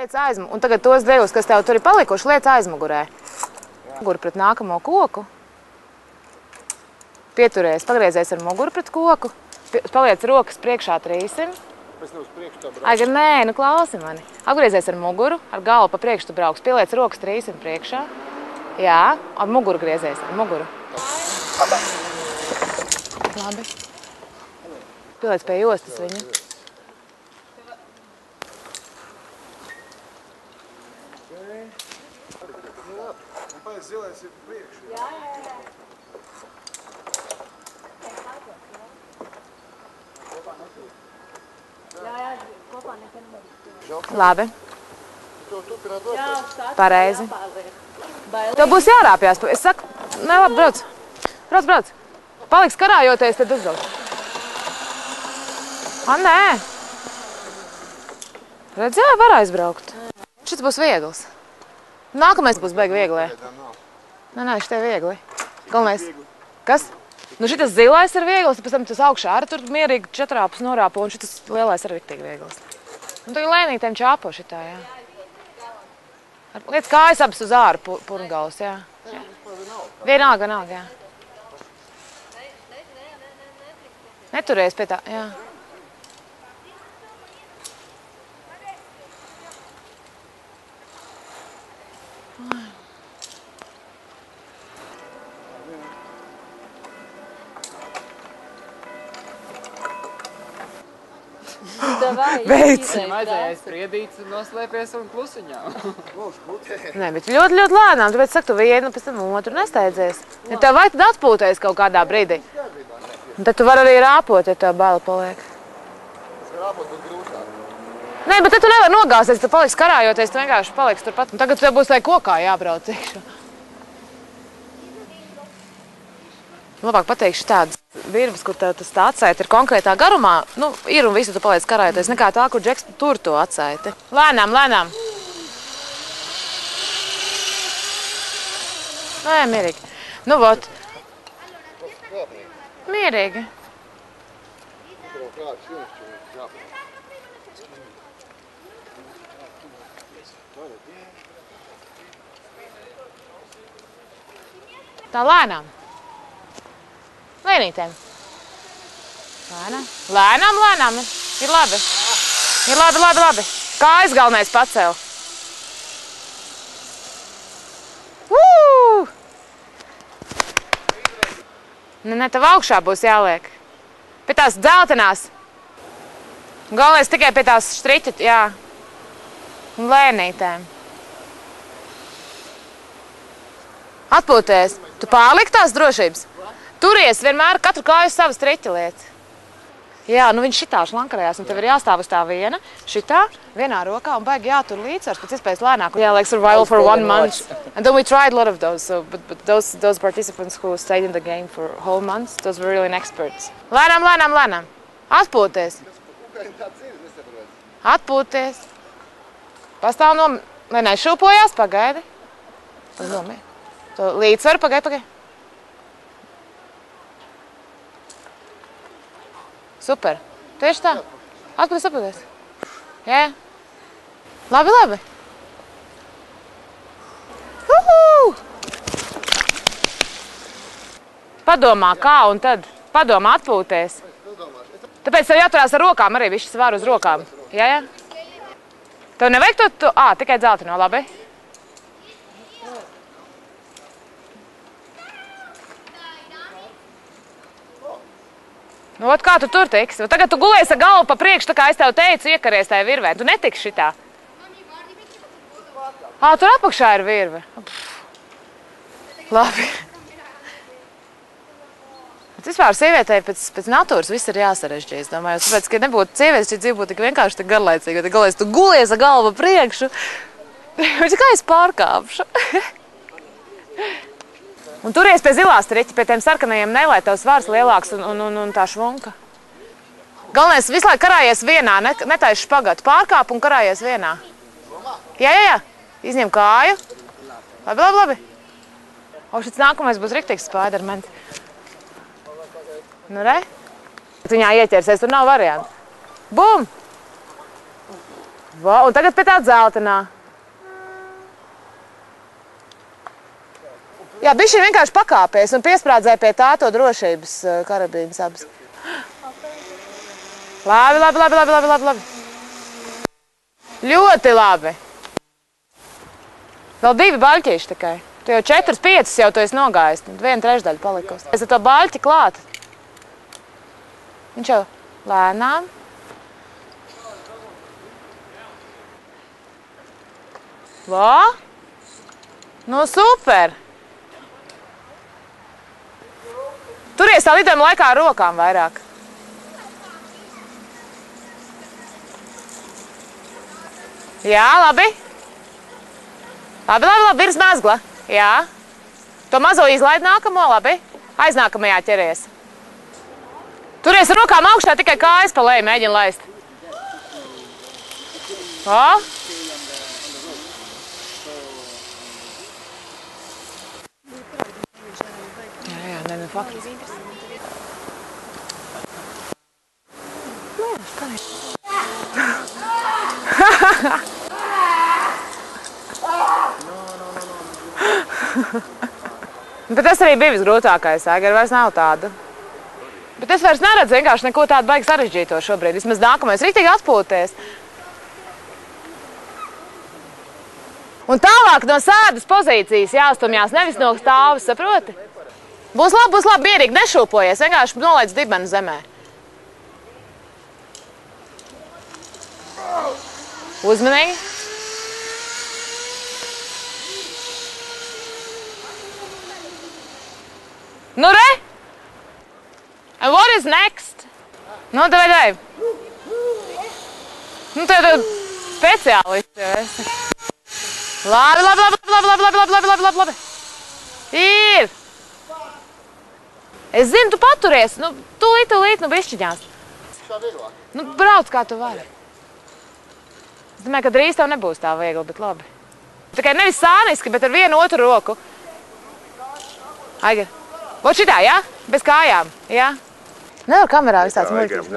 Liec aizmugurē. Un tagad tos devus, kas tev tur ir palikuši, liec aizmugurē. Muguru pret nākamo koku. Pieturies, pagriezies ar muguru pret koku. Paliec rokas priekšā trīsim. Pēc tev uz priekšu tā brauc. Ai, gan nē, nu klausi mani. Apgriezies ar muguru, ar galvu pa priekšu tu brauks. Pieliec rokas trīsim priekšā. Jā, ar muguru griezies, ar muguru. Labi. Pieliec pie jostas viņa. Un pēc zilais ir priekšu. Jā. Kopā nekad nevar. Labi. Tu turpināt doties? Pareizi. Tev būs jārāpjās. Es saku, ne, labi, brauc. Brauc. Paliks karājoties, tad uzbrauc. Nē. Redz, jā, var aizbraukt. Šis būs viegls. Nākamais būs baigi viegli. Nē, šitie viegli. Galvenais. Kas? Nu šitas zilais ir viegls, pēc tam tas augšā arī tur mierīgi četrāpus norāpo, un šitas lielais ir riktīgi viegls. Un tagad lēnītēm čāpo šitā, jā. Liec kājas abas uz āru purngalus, jā. Vienalga, jā. Neturies pie tā, jā. Beidz! Aizējais priedīts un noslēpies un klusiņā. Nē, bet ļoti lēnām, tāpēc saku, tu vienu, pēc tam otru nesteidzies. Ja tev vajag tad atpūties kaut kādā brīdī. Un tad tu vari arī rāpot, ja tev baila paliek. Es varu rāpot, bet grūtāk. Nē, bet tad tu nevari nogāzties, tu paliks karājoties, tu vienkārši paliks turpat. Un tagad tev būs tai kokā jābrauc iekšā. Labāk pateikšu tādas virves, kur tev tas tā atsaite ir konkrētā garumā. Nu, ir un visu tu paliec karājoties, nekā tā, kur Džeks tur to atsaite. Lēnām. Nē, mierīgi. Nu, vot. Mierīgi. Tā lēnām. Lēnītēm. Lēnām. Ir labi. Labi. Kājas galvenais pacēl. Ne, tev augšā būs jāliek. Pie tās dzeltenās. Galvenais tikai pie tās štriķa, jā. Un lēnītēm. Atpūties. Tu pārliki tās drošības? Turies vienmēr katru kāju savu striķa liec. Jā, nu viņš šitā šlankarējās, un tev ir jāstāv uz tā viena, šitā, vienā rokā, un baigi jātur līdzsvars, pēc iespējas lēnāk. Yeah, like survival for 1 month. And then we tried a lot of those, so, but those participants who stayed in the game for whole months, those were really experts. Lēnām. Atpūties. Atpūties. Pastāv Vai nešūpojās? Pagaidi. Līdzsvaru, pagaidi. Super. Tieši tā. Atpūties. Jā. Labi. Padomā, kā un tad. Padomā, atpūties. Tāpēc tev jāturās ar rokām arī, višķi svāru uz rokām. Jā. Tev nevajag to? Tikai dzelteno, labi. Nu, ot kā tu tur tiksi? Tagad tu gulies ar galvu pa priekšu, tā kā es tev teicu, iekaries tajā virvē. Tu netiksi šitā. Tur apakšā ir virve. Labi. Bet vispār sievietei pēc natūras viss ir jāsarežģīs, domāju. Tāpēc, ka nebūtu sievietes, šī dzīve būtu tik vienkārši tik garlaicīga. Tik galvenais, tu gulies ar galvu pa priekšu. Kā es pārkāpšu? Un turies pie zilā striķa, pie tiem sarkanajiem ne, lai tev svars lielāks un tā švunka. Galvenais, visu laiku karājies vienā, netaisi špagatu. Pārkāp un karājies vienā. Jā. Izņem kāju. Labi. Šis nākamais būs riktīgs Spiderman. Nu, re? Viņā ieķersies, tur nav variantu. Bum! Va, un tagad pie tā dzeltenā. Jā, bišķi vienkārši pakāpies un piesprādzēja pie tā to drošības karabīnas abas. Labi. Ļoti labi. Vēl 2 baļķīši tikai. Tu jau 4-5 jau tu esi nogājis. 1/3 palikusi. Es ar to baļķi klāt. Viņš jau lēnām. Vā? Nu super! Turies tā lidojuma laikā ar rokām vairāk. Jā, labi. Labi, virs mezgla. Jā. To mazo izlaid nākamo, labi. Aiz nākamajā ķeries. Turies ar rokām augšā, tikai kājas pa leju mēģina laist. O? Jā, ne, faktiski. Bet tas arī bija visgrūtākais, Aigar, vairs nav tādu. Bet es vairs neredzu vienkārši neko tādu baigi sarežģīto šobrīd. Vismaz nākamais rīktīgi atpūties. Un tālāk no sēdas pozīcijas jāstumjās, nevis no stāvas, saproti? Būs labi, mierīgi, nešūpojies, vienkārši nolaidz dibenu zemē. Uzmanīgi. Nu, re? And what is next? Nu, davai. Nu, tev speciālisti jau esi. Labi. Ir. Es zinu, tu paturies. Nu, tūlīt, nu, bišķiņās. Nu, brauc kā tu vari. Es domāju, ka drīz tev nebūs tā viegli, bet labi. Tikai nevis sāniski, bet ar vienu otru roku. Aigar. Vot šitā, jā? Bez kājām, jā? Nevar kamerā viss tāds muļķis.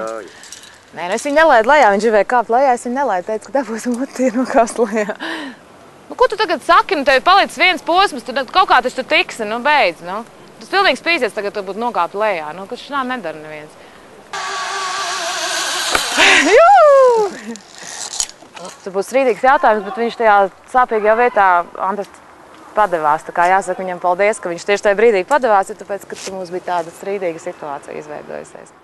Nē, nu es viņu nelaidu lejā, viņš gribēja kāpt lejā, es viņu nelaidu, teicu, ka dabūs mutī nokāst lejā. Nu, ko tu tagad saki? Nu, tev ir palicis viens posms, tu kaut kā tas tu tiksi, nu, beidz, nu. Tas pilnīgi spīsies tagad, tu būtu nokāpt lejā, nu, ka šitā nedara neviens. Jū! Tas būs strīdīgs jautājums, bet viņš tajā sāpīgajā vietā, Andres, padevās. Tā kā jāsaka viņam paldies, ka viņš tieši tajā brīdī padevās, jo tāpēc, ka mums bija tāda strīdīga situācija izveidojusies.